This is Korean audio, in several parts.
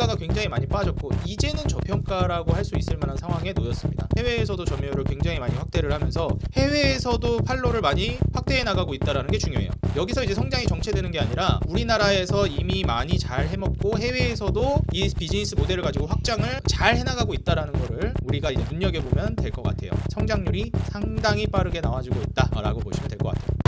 주가가 굉장히 많이 빠졌고 이제는 저평가라고 할 수 있을 만한 상황에 놓였습니다. 해외에서도 점유율을 굉장히 많이 확대를 하면서 해외에서도 팔로를 많이 확대해 나가고 있다는 게 중요해요. 여기서 이제 성장이 정체되는 게 아니라 우리나라에서 이미 많이 잘 해먹고 해외에서도 이 비즈니스 모델을 가지고 확장을 잘 해나가고 있다는 거를 우리가 이제 눈여겨보면 될 것 같아요. 성장률이 상당히 빠르게 나와주고 있다라고 보시면 될 것 같아요.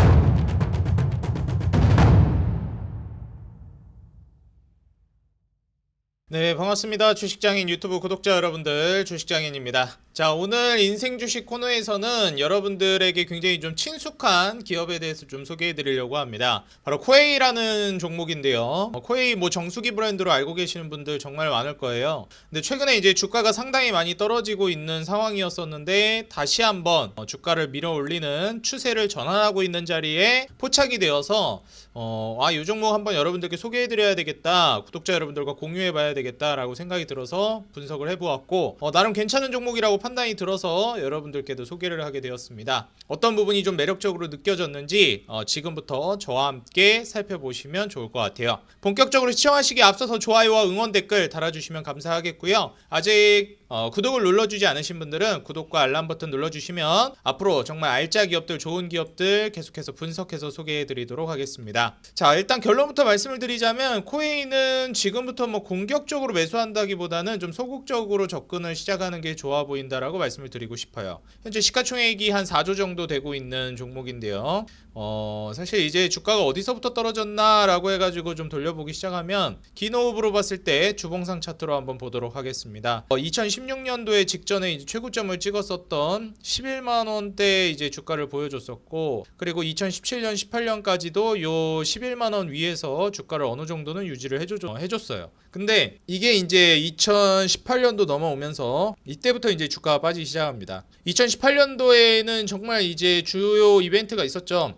네, 반갑습니다. 주식장인 유튜브 구독자 여러분들, 주식장인입니다. 자, 오늘 인생 주식 코너에서는 여러분들에게 굉장히 좀 친숙한 기업에 대해서 좀 소개해 드리려고 합니다. 바로 코웨이라는 종목인데요. 코웨이 뭐 정수기 브랜드로 알고 계시는 분들 정말 많을 거예요. 근데 최근에 이제 주가가 상당히 많이 떨어지고 있는 상황이었었는데 다시 한번 주가를 밀어 올리는 추세를 전환하고 있는 자리에 포착이 되어서 이 종목 한번 여러분들께 소개해 드려야 되겠다. 구독자 여러분들과 공유해 봐야 되겠다라고 생각이 들어서 분석을 해 보았고 나름 괜찮은 종목이라고 판단이 들어서 여러분들께도 소개를 하게 되었습니다. 어떤 부분이 좀 매력적으로 느껴졌는지 지금부터 저와 함께 살펴보시면 좋을 것 같아요. 본격적으로 시청하시기에 앞서서 좋아요와 응원 댓글 달아주시면 감사하겠고요. 아직 구독을 눌러주지 않으신 분들은 구독과 알람 버튼 눌러주시면 앞으로 정말 알짜 기업들, 좋은 기업들 계속해서 분석해서 소개해드리도록 하겠습니다. 자, 일단 결론부터 말씀을 드리자면 코웨이는 지금부터 뭐 공격적으로 매수한다기보다는 좀 소극적으로 접근을 시작하는 게 좋아 보인다라고 말씀을 드리고 싶어요. 현재 시가총액이 한 4조 정도 되고 있는 종목인데요. 사실 이제 주가가 어디서부터 떨어졌나라고 해가지고 좀 돌려보기 시작하면 긴 호흡으로 봤을 때 주봉상 차트로 한번 보도록 하겠습니다. 2016년도에 직전에 이제 최고점을 찍었었던 11만 원대 이제 주가를 보여줬었고, 그리고 2017년, 18년까지도 요 11만 원 위에서 주가를 어느 정도는 유지를 해줬어요. 근데 이게 이제 2018년도 넘어오면서 이때부터 이제 주가가 빠지기 시작합니다. 2018년도에는 정말 이제 주요 이벤트가 있었죠.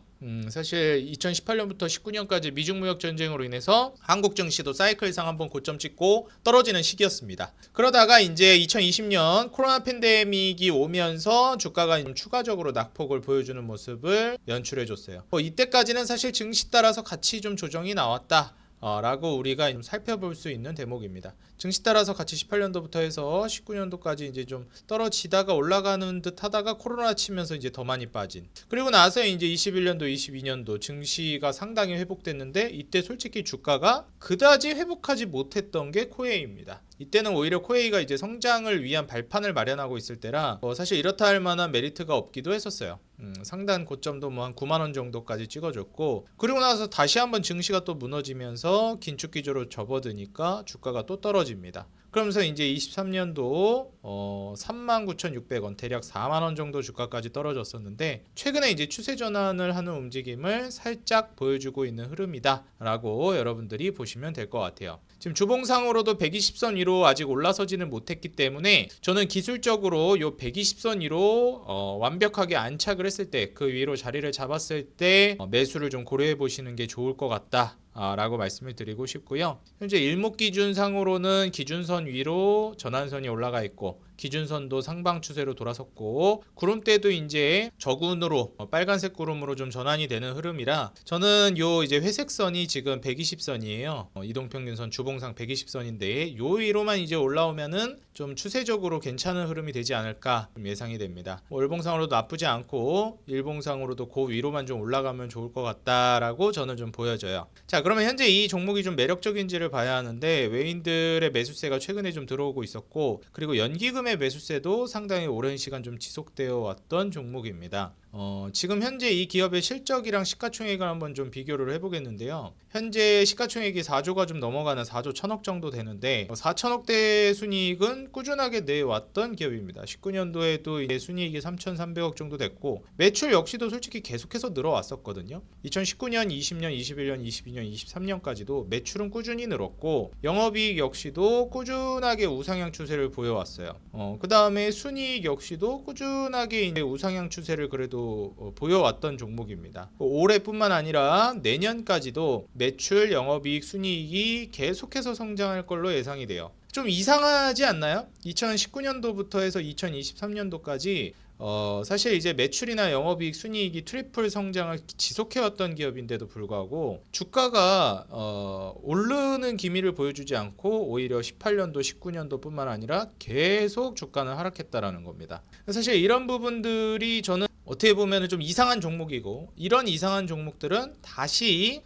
사실 2018년부터 19년까지 미중무역 전쟁으로 인해서 한국 증시도 사이클상 한번 고점 찍고 떨어지는 시기였습니다. 그러다가 이제 2020년 코로나 팬데믹이 오면서 주가가 좀 추가적으로 낙폭을 보여주는 모습을 연출해줬어요. 이때까지는 사실 증시 따라서 같이 좀 조정이 나왔다 라고 우리가 좀 살펴볼 수 있는 대목입니다. 증시 따라서 같이 18년도부터 해서 19년도까지 이제 좀 떨어지다가 올라가는 듯 하다가 코로나 치면서 이제 더 많이 빠진, 그리고 나서 이제 21년도 22년도 증시가 상당히 회복됐는데 이때 솔직히 주가가 그다지 회복하지 못했던 게 코웨이입니다. 이때는 오히려 코웨이가 이제 성장을 위한 발판을 마련하고 있을 때라 사실 이렇다 할 만한 메리트가 없기도 했었어요. 상단 고점도 뭐 한 9만 원 정도까지 찍어줬고, 그리고 나서 다시 한번 증시가 또 무너지면서 긴축 기조로 접어드니까 주가가 또 떨어집니다. 그러면서 이제 23년도 39,600원, 대략 4만 원 정도 주가까지 떨어졌었는데 최근에 이제 추세 전환을 하는 움직임을 살짝 보여주고 있는 흐름이다라고 여러분들이 보시면 될 것 같아요. 지금 주봉상으로도 120선 위로 아직 올라서지는 못했기 때문에 저는 기술적으로 요 120선 위로 완벽하게 안착을 했을 때, 그 위로 자리를 잡았을 때 매수를 좀 고려해 보시는 게 좋을 것 같다 라고 말씀을 드리고 싶고요. 현재 일목기준상으로는 기준선 위로 전환선이 올라가 있고 기준선도 상방 추세로 돌아섰고 구름대도 이제 저군으로 빨간색 구름으로 좀 전환이 되는 흐름이라 저는 요 이제 회색선이 지금 120선이에요. 이동평균선 주봉상 120선인데 요 위로만 이제 올라오면은 좀 추세적으로 괜찮은 흐름이 되지 않을까 예상이 됩니다. 월봉상으로도 나쁘지 않고 일봉상으로도 그 위로만 좀 올라가면 좋을 것 같다라고 저는 좀 보여져요. 자, 그러면 현재 이 종목이 좀 매력적인지를 봐야 하는데 외인들의 매수세가 최근에 좀 들어오고 있었고, 그리고 연기금의 매수세도 상당히 오랜 시간 좀 지속되어 왔던 종목입니다. 지금 현재 이 기업의 실적이랑 시가총액을 한번 좀 비교를 해보겠는데요. 현재 시가총액이 4조가 좀 넘어가는 4조 1000억 정도 되는데 4천억대 순이익은 꾸준하게 내왔던 기업입니다. 19년도에도 이제 순이익이 3,300억 정도 됐고 매출 역시도 솔직히 계속해서 늘어왔었거든요. 2019년, 20년, 21년, 22년, 23년까지도 매출은 꾸준히 늘었고 영업이익 역시도 꾸준하게 우상향 추세를 보여왔어요. 그 다음에 순이익 역시도 꾸준하게 이제 우상향 추세를 그래도 보여왔던 종목입니다. 올해뿐만 아니라 내년까지도 매출, 영업이익, 순이익이 계속해서 성장할 걸로 예상이 돼요. 좀 이상하지 않나요? 2019년도부터 해서 2023년도까지 사실 이제 매출이나 영업이익, 순이익이 트리플 성장을 지속해왔던 기업인데도 불구하고 주가가 오르는 기미를 보여주지 않고 오히려 18년도, 19년도뿐만 아니라 계속 주가는 하락했다라는 겁니다. 사실 이런 부분들이 저는 어떻게 보면 좀 이상한 종목이고, 이런 이상한 종목들은 다시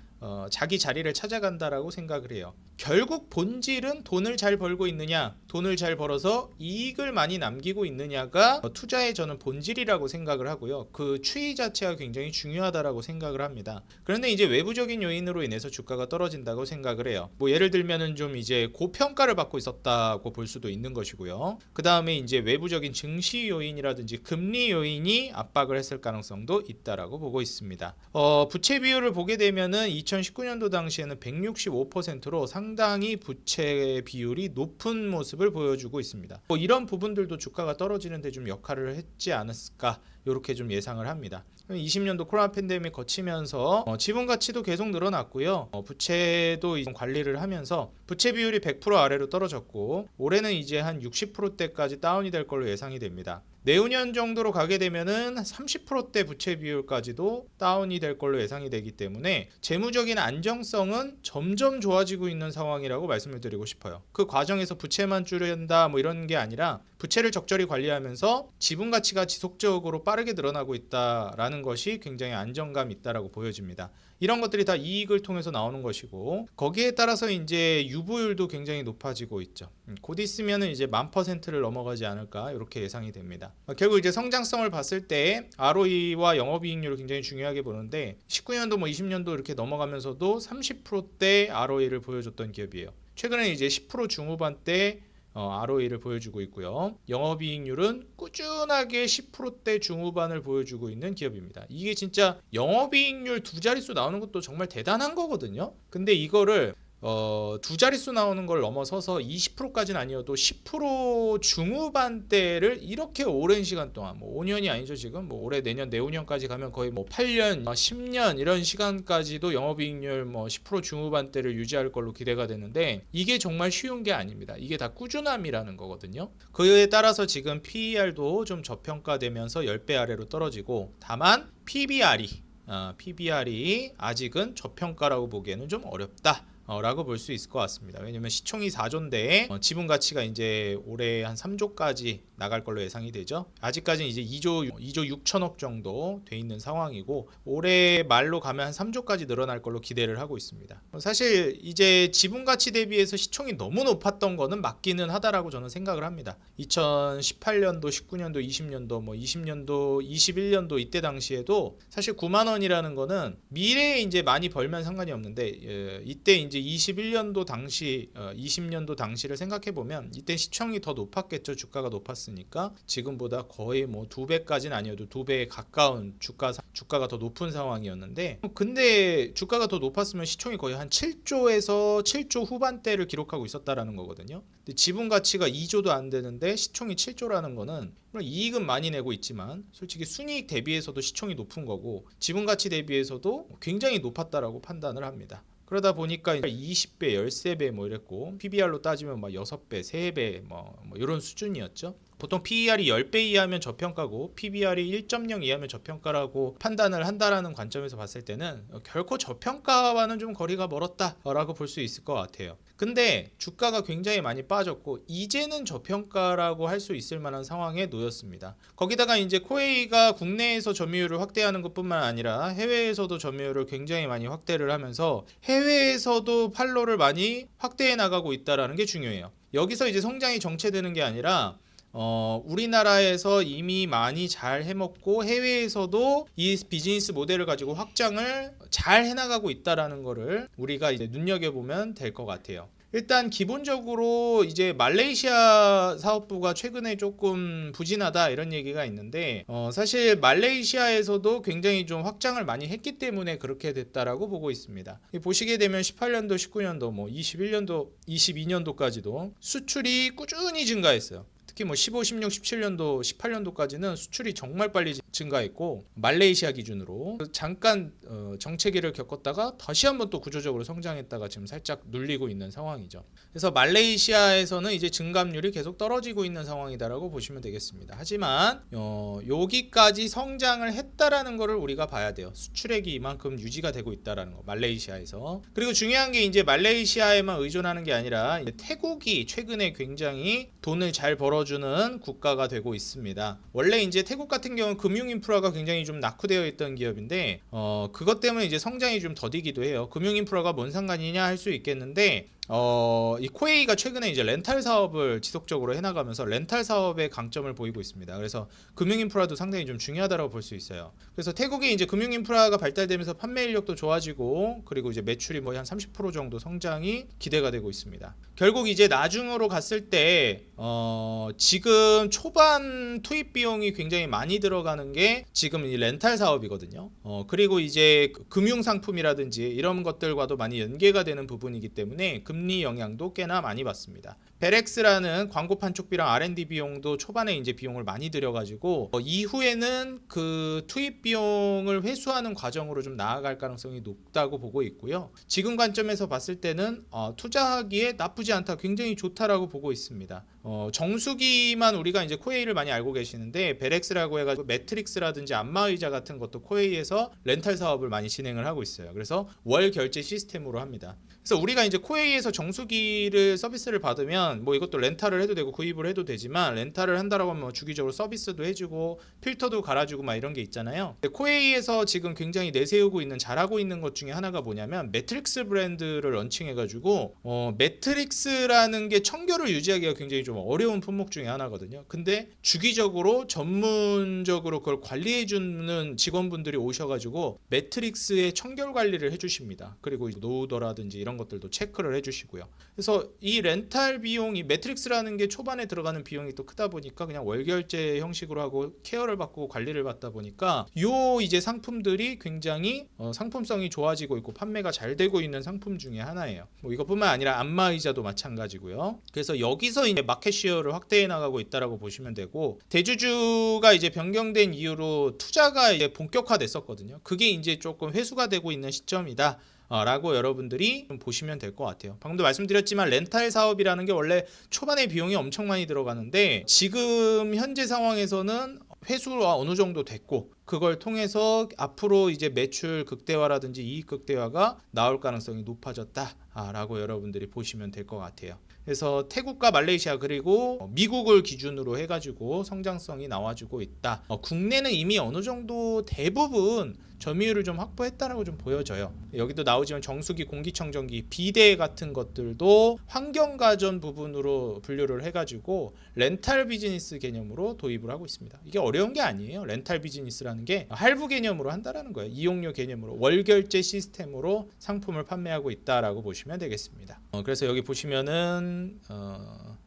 자기 자리를 찾아간다라고 생각을 해요. 결국 본질은 돈을 잘 벌고 있느냐, 돈을 잘 벌어서 이익을 많이 남기고 있느냐가 투자의 저는 본질이라고 생각을 하고요. 그 추이 자체가 굉장히 중요하다라고 생각을 합니다. 그런데 이제 외부적인 요인으로 인해서 주가가 떨어진다고 생각을 해요. 뭐 예를 들면은 좀 이제 고평가를 받고 있었다고 볼 수도 있는 것이고요. 그 다음에 이제 외부적인 증시 요인이라든지 금리 요인이 압박을 했을 가능성도 있다라고 보고 있습니다. 부채 비율을 보게 되면은 2019년도 당시에는 165%로 상당히 부채 비율이 높은 모습을 보여주고 있습니다. 이런 부분들도 주가가 떨어지는 데 좀 역할을 했지 않았을까, 이렇게 좀 예상을 합니다. 20년도 코로나 팬데믹 거치면서 지분 가치도 계속 늘어났고요. 부채도 관리를 하면서 부채 비율이 100% 아래로 떨어졌고, 올해는 이제 한 60%대까지 다운이 될 걸로 예상이 됩니다. 내후년 정도로 가게 되면은 30%대 부채 비율까지도 다운이 될 걸로 예상이 되기 때문에 재무적인 안정성은 점점 좋아지고 있는 상황이라고 말씀을 드리고 싶어요. 그 과정에서 부채만 줄인다 뭐 이런 게 아니라 부채를 적절히 관리하면서 지분 가치가 지속적으로 빠르게 늘어나고 있다라는 것이 굉장히 안정감 있다라고 보여집니다. 이런 것들이 다 이익을 통해서 나오는 것이고, 거기에 따라서 이제 유보율도 굉장히 높아지고 있죠. 곧 있으면은 이제 10,000%를 넘어가지 않을까, 이렇게 예상이 됩니다. 결국 이제 성장성을 봤을 때 ROE와 영업이익률을 굉장히 중요하게 보는데, 19년도 뭐 20년도 이렇게 넘어가면서도 30%대 ROE를 보여줬던 기업이에요. 최근에 이제 10% 중후반대 ROE를 보여주고 있고요. 영업이익률은 꾸준하게 10%대 중후반을 보여주고 있는 기업입니다. 이게 진짜 영업이익률 두 자릿수 나오는 것도 정말 대단한 거거든요. 근데 이거를 두 자릿수 나오는 걸 넘어서서 20%까지는 아니어도 10% 중후반대를 이렇게 오랜 시간 동안, 뭐 5년이 아니죠 지금, 뭐 올해 내년 내후년까지 가면 거의 뭐 8년 10년 이런 시간까지도 영업이익률 뭐 10% 중후반대를 유지할 걸로 기대가 되는데, 이게 정말 쉬운 게 아닙니다. 이게 다 꾸준함이라는 거거든요. 그에 따라서 지금 PER도 좀 저평가되면서 10배 아래로 떨어지고, 다만 PBR이 아직은 저평가라고 보기에는 좀 어렵다 라고 볼 수 있을 것 같습니다. 왜냐면 시총이 4조인데 지분 가치가 이제 올해 한 3조까지 나갈 걸로 예상이 되죠. 아직까지는 이제 2조 6천억 정도 돼 있는 상황이고, 올해 말로 가면 한 3조까지 늘어날 걸로 기대를 하고 있습니다. 사실 이제 지분 가치 대비해서 시총이 너무 높았던 거는 맞기는 하다라고 저는 생각을 합니다. 2018년도, 19년도, 20년도, 뭐 20년도, 21년도 이때 당시에도 사실 9만 원이라는 거는 미래에 이제 많이 벌면 상관이 없는데, 이때 이제 21년도 당시 20년도 당시를 생각해 보면 이때 시총이 더 높았겠죠. 주가가 높았으니까. 지금보다 거의 뭐 2배까지는 아니어도 2배에 가까운 주가가 더 높은 상황이었는데, 근데 주가가 더 높았으면 시총이 거의 한 7조에서 7조 후반대를 기록하고 있었다라는 거거든요. 근데 지분 가치가 2조도 안 되는데 시총이 7조라는 거는, 물론 이익은 많이 내고 있지만 솔직히 순이익 대비해서도 시총이 높은 거고, 지분 가치 대비해서도 굉장히 높았다라고 판단을 합니다. 그러다 보니까 20배, 13배 뭐 이랬고, PBR로 따지면 막 6배, 3배 뭐 이런 수준이었죠. 보통 PER이 10배 이하면 저평가고 PBR이 1.0 이하면 저평가라고 판단을 한다라는 관점에서 봤을 때는 결코 저평가와는 좀 거리가 멀었다라고 볼 수 있을 것 같아요. 근데 주가가 굉장히 많이 빠졌고 이제는 저평가라고 할 수 있을 만한 상황에 놓였습니다. 거기다가 이제 코웨이가 국내에서 점유율을 확대하는 것뿐만 아니라 해외에서도 점유율을 굉장히 많이 확대를 하면서 해외에서도 팔로를 많이 확대해 나가고 있다는 게 중요해요. 여기서 이제 성장이 정체되는 게 아니라 우리나라에서 이미 많이 잘 해먹고 해외에서도 이 비즈니스 모델을 가지고 확장을 잘 해나가고 있다라는 거를 우리가 이제 눈여겨보면 될 것 같아요. 일단 기본적으로 이제 말레이시아 사업부가 최근에 조금 부진하다 이런 얘기가 있는데, 사실 말레이시아에서도 굉장히 좀 확장을 많이 했기 때문에 그렇게 됐다라고 보고 있습니다. 보시게 되면 18년도, 19년도, 뭐 21년도, 22년도까지도 수출이 꾸준히 증가했어요. 특히 뭐 15, 16, 17년도, 18년도까지는 수출이 정말 빨리 증가했고 말레이시아 기준으로 잠깐 정체기를 겪었다가 다시 한번 또 구조적으로 성장했다가 지금 살짝 눌리고 있는 상황이죠. 그래서 말레이시아에서는 이제 증감률이 계속 떨어지고 있는 상황이다라고 보시면 되겠습니다. 하지만 여기까지 성장을 했다라는 거를 우리가 봐야 돼요. 수출액이 이만큼 유지가 되고 있다라는 거, 말레이시아에서. 그리고 중요한 게 이제 말레이시아에만 의존하는 게 아니라 이제 태국이 최근에 굉장히 돈을 잘 벌어주는 국가가 되고 있습니다. 원래 이제 태국 같은 경우는 금융 인프라가 굉장히 좀 낙후되어 있던 기업인데 그것 때문에 이제 성장이 좀 더디기도 해요. 금융 인프라가 뭔 상관이냐 할 수 있겠는데 이 코웨이가 최근에 이제 렌탈 사업을 지속적으로 해나가면서 렌탈 사업의 강점을 보이고 있습니다. 그래서 금융 인프라도 상당히 좀 중요하다고 볼 수 있어요. 그래서 태국이 이제 금융 인프라가 발달되면서 판매 인력도 좋아지고 그리고 이제 매출이 뭐 한 30% 정도 성장이 기대가 되고 있습니다. 결국 이제 나중으로 갔을 때 지금 초반 투입 비용이 굉장히 많이 들어가는 게 지금 이 렌탈 사업이거든요. 그리고 이제 금융 상품이라든지 이런 것들과도 많이 연계가 되는 부분이기 때문에 금리 영향도 꽤나 많이 받습니다. 베렉스라는 광고판 쪽비랑 R&D 비용도 초반에 이제 비용을 많이 들여가지고 이후에는 그 투입 비용을 회수하는 과정으로 좀 나아갈 가능성이 높다고 보고 있고요. 지금 관점에서 봤을 때는 투자하기에 나쁘지 않다, 굉장히 좋다라고 보고 있습니다. 정수기만 우리가 이제 코웨이를 많이 알고 계시는데 베렉스라고 해가지고 매트릭스라든지 안마의자 같은 것도 코웨이에서 렌탈 사업을 많이 진행을 하고 있어요. 그래서 월 결제 시스템으로 합니다. 그래서 우리가 이제 코웨이에서 정수기를 서비스를 받으면 뭐 이것도 렌탈을 해도 되고 구입을 해도 되지만 렌탈을 한다라고 하면 주기적으로 서비스도 해주고 필터도 갈아주고 막 이런 게 있잖아요. 코웨이에서 지금 굉장히 내세우고 있는, 잘하고 있는 것 중에 하나가 뭐냐면 매트릭스 브랜드를 런칭해가지고 매트릭스라는 게 청결을 유지하기가 굉장히 좀 어려운 품목 중에 하나거든요. 근데 주기적으로 전문적으로 그걸 관리해주는 직원분들이 오셔가지고 매트릭스의 청결 관리를 해주십니다. 그리고 노후도라든지 이런 것들도 체크를 해주시고요. 그래서 이 렌탈 비용이, 매트릭스라는 게 초반에 들어가는 비용이 또 크다 보니까 그냥 월결제 형식으로 하고 케어를 받고 관리를 받다 보니까 요 이제 상품들이 굉장히 상품성이 좋아지고 있고 판매가 잘 되고 있는 상품 중에 하나예요. 뭐 이것뿐만 아니라 안마의자도 마찬가지고요. 그래서 여기서 이제 마켓 시어를 확대해 나가고 있다라고 보시면 되고, 대주주가 이제 변경된 이후로 투자가 이제 본격화됐었거든요. 그게 이제 조금 회수가 되고 있는 시점이다 라고 여러분들이 좀 보시면 될 것 같아요. 방금도 말씀드렸지만 렌탈 사업이라는 게 원래 초반에 비용이 엄청 많이 들어가는데 지금 현재 상황에서는 회수가 어느 정도 됐고 그걸 통해서 앞으로 이제 매출 극대화라든지 이익 극대화가 나올 가능성이 높아졌다라고 여러분들이 보시면 될 것 같아요. 그래서 태국과 말레이시아 그리고 미국을 기준으로 해가지고 성장성이 나와주고 있다. 국내는 이미 어느 정도 대부분 점유율을 좀 확보했다라고 좀 보여져요. 여기도 나오지만 정수기, 공기청정기, 비데 같은 것들도 환경가전 부분으로 분류를 해가지고 렌탈 비즈니스 개념으로 도입을 하고 있습니다. 이게 어려운 게 아니에요. 렌탈 비즈니스라는 게 할부 개념으로 한다라는 거예요. 이용료 개념으로 월결제 시스템으로 상품을 판매하고 있다라고 보시면 되겠습니다. 그래서 여기 보시면은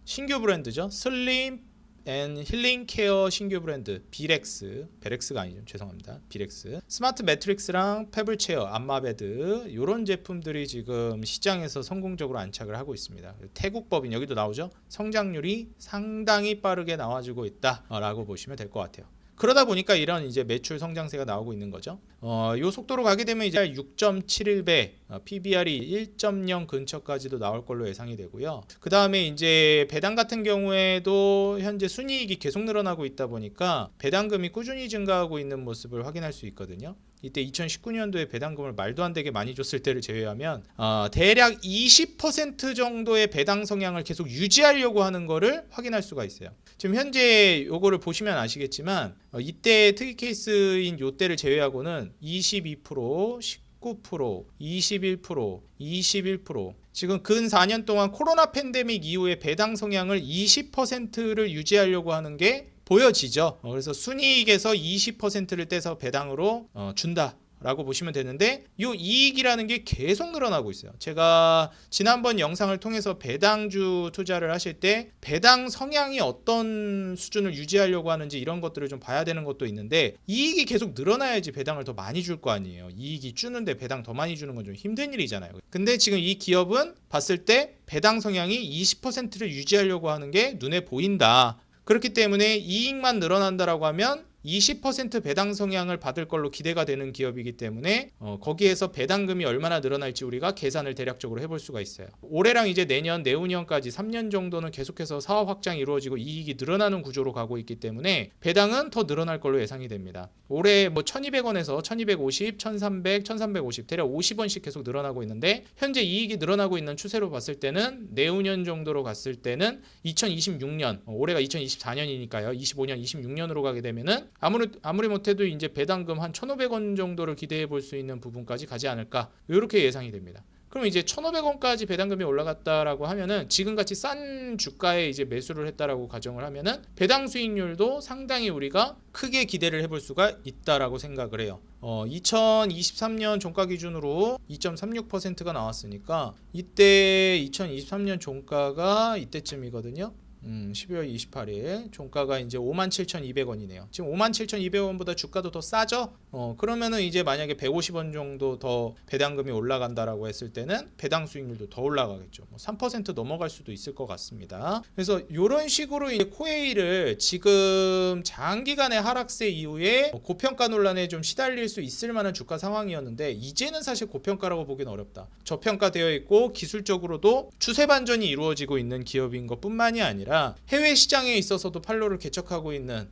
신규 브랜드죠. 슬림 앤 힐링 케어 신규 브랜드 베렉스가 아니죠, 죄송합니다. 비렉스, 스마트 매트릭스랑 페블 체어, 안마베드 이런 제품들이 지금 시장에서 성공적으로 안착을 하고 있습니다. 태국 법인 여기도 나오죠. 성장률이 상당히 빠르게 나와주고 있다라고 보시면 될 것 같아요. 그러다 보니까 이런 이제 매출 성장세가 나오고 있는 거죠. 요 속도로 가게 되면 이제 6.71배, PBR이 1.0 근처까지도 나올 걸로 예상이 되고요. 그 다음에 이제 배당 같은 경우에도 현재 순이익이 계속 늘어나고 있다 보니까 배당금이 꾸준히 증가하고 있는 모습을 확인할 수 있거든요. 이때 2019년도에 배당금을 말도 안 되게 많이 줬을 때를 제외하면 대략 20% 정도의 배당 성향을 계속 유지하려고 하는 거를 확인할 수가 있어요. 지금 현재 요거를 보시면 아시겠지만 이때 특이 케이스인 요때를 제외하고는 22%, 19%, 21%, 21%, 지금 근 4년 동안 코로나 팬데믹 이후에 배당 성향을 20%를 유지하려고 하는 게 보여지죠. 그래서 순이익에서 20%를 떼서 배당으로 준다 라고 보시면 되는데 이 이익이라는 게 계속 늘어나고 있어요. 제가 지난번 영상을 통해서 배당주 투자를 하실 때 배당 성향이 어떤 수준을 유지하려고 하는지 이런 것들을 좀 봐야 되는 것도 있는데, 이익이 계속 늘어나야지 배당을 더 많이 줄 거 아니에요. 이익이 주는데 배당 더 많이 주는 건 좀 힘든 일이잖아요. 근데 지금 이 기업은 봤을 때 배당 성향이 20%를 유지하려고 하는 게 눈에 보인다. 그렇기 때문에 이익만 늘어난다라고 하면 20% 배당 성향을 받을 걸로 기대가 되는 기업이기 때문에 거기에서 배당금이 얼마나 늘어날지 우리가 계산을 대략적으로 해볼 수가 있어요. 올해랑 이제 내년, 내후년까지 3년 정도는 계속해서 사업 확장이 이루어지고 이익이 늘어나는 구조로 가고 있기 때문에 배당은 더 늘어날 걸로 예상이 됩니다. 올해 뭐 1200원에서 1250, 1300, 1350 대략 50원씩 계속 늘어나고 있는데 현재 이익이 늘어나고 있는 추세로 봤을 때는 내후년 정도로 갔을 때는 2026년, 올해가 2024년이니까요. 25년, 26년으로 가게 되면은 아무리 못해도 이제 배당금 한 1,500원 정도를 기대해 볼 수 있는 부분까지 가지 않을까 이렇게 예상이 됩니다. 그럼 이제 1,500원까지 배당금이 올라갔다라고 하면은 지금같이 싼 주가에 이제 매수를 했다라고 가정을 하면은 배당 수익률도 상당히 우리가 크게 기대를 해볼 수가 있다라고 생각을 해요. 2023년 종가 기준으로 2.36%가 나왔으니까 이때 2023년 종가가 이때쯤이거든요. 12월 28일 종가가 이제 57,200원이네요. 지금 57,200원보다 주가도 더 싸죠? 그러면은 이제 만약에 150원 정도 더 배당금이 올라간다라고 했을 때는 배당 수익률도 더 올라가겠죠. 3% 넘어갈 수도 있을 것 같습니다. 그래서 이런 식으로 이제 코웨이를 지금 장기간의 하락세 이후에 고평가 논란에 좀 시달릴 수 있을 만한 주가 상황이었는데 이제는 사실 고평가라고 보기는 어렵다. 저평가되어 있고 기술적으로도 추세 반전이 이루어지고 있는 기업인 것뿐만이 아니라 해외 시장에 있어서도 판로를 개척하고 있는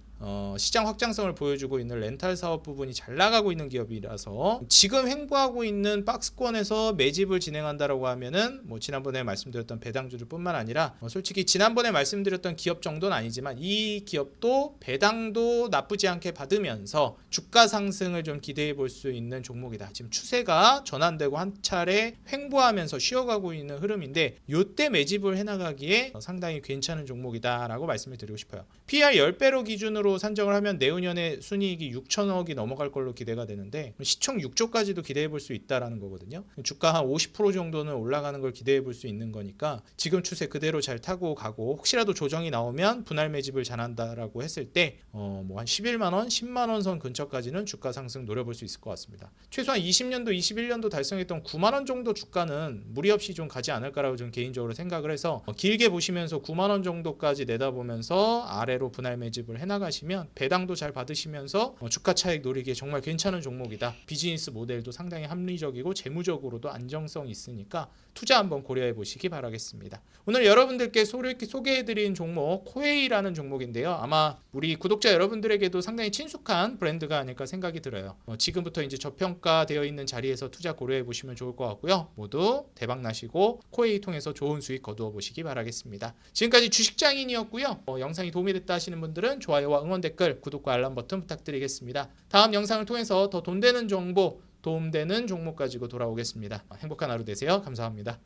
시장 확장성을 보여주고 있는 렌탈 사업 부분이 잘 나가고 있는 기업이라서 지금 횡보하고 있는 박스권에서 매집을 진행한다라고 하면은 뭐 지난번에 말씀드렸던 배당주들 뿐만 아니라 솔직히 지난번에 말씀드렸던 기업 정도는 아니지만 이 기업도 배당도 나쁘지 않게 받으면서 주가 상승을 좀 기대해 볼 수 있는 종목이다. 지금 추세가 전환되고 한 차례 횡보하면서 쉬어가고 있는 흐름인데 이때 매집을 해나가기에 상당히 괜찮은 종목이다라고 말씀을 드리고 싶어요. PR 10배로 기준으로 산정을 하면 내후년에 순이익이 6천억이 넘어갈 걸로 기대가 되는데 시총 6조까지도 기대해 볼 수 있다라는 거거든요. 주가 한 50% 정도는 올라가는 걸 기대해 볼 수 있는 거니까 지금 추세 그대로 잘 타고 가고 혹시라도 조정이 나오면 분할 매집을 잘한다라고 했을 때 뭐 한 11만 원, 10만 원 선 근처까지는 주가 상승 노려볼 수 있을 것 같습니다. 최소한 20년도, 21년도 달성했던 9만 원 정도 주가는 무리 없이 좀 가지 않을까라고 좀 개인적으로 생각을 해서 길게 보시면서 9만 원 정도까지 내다보면서 아래로 분할 매집을 해나가시면 배당도 잘 받으시면서 주가 차익 노리기에 정말 괜찮은 종목이다. 비즈니스 모델도 상당히 합리적이고 재무적으로도 안정성이 있으니까 투자 한번 고려해 보시기 바라겠습니다. 오늘 여러분들께 소개해드린 종목 코웨이라는 종목인데요. 아마 우리 구독자 여러분들에게도 상당히 친숙한 브랜드가 아닐까 생각이 들어요. 지금부터 이제 저평가되어 있는 자리에서 투자 고려해 보시면 좋을 것 같고요. 모두 대박 나시고 코웨이 통해서 좋은 수익 거두어 보시기 바라겠습니다. 지금까지 주식장인이었고요. 영상이 도움이 됐다 하시는 분들은 좋아요와 응원 댓글, 구독과 알람 버튼 부탁드리겠습니다. 다음 영상을 통해서 더 돈 되는 정보, 도움되는 종목 가지고 돌아오겠습니다. 행복한 하루 되세요. 감사합니다.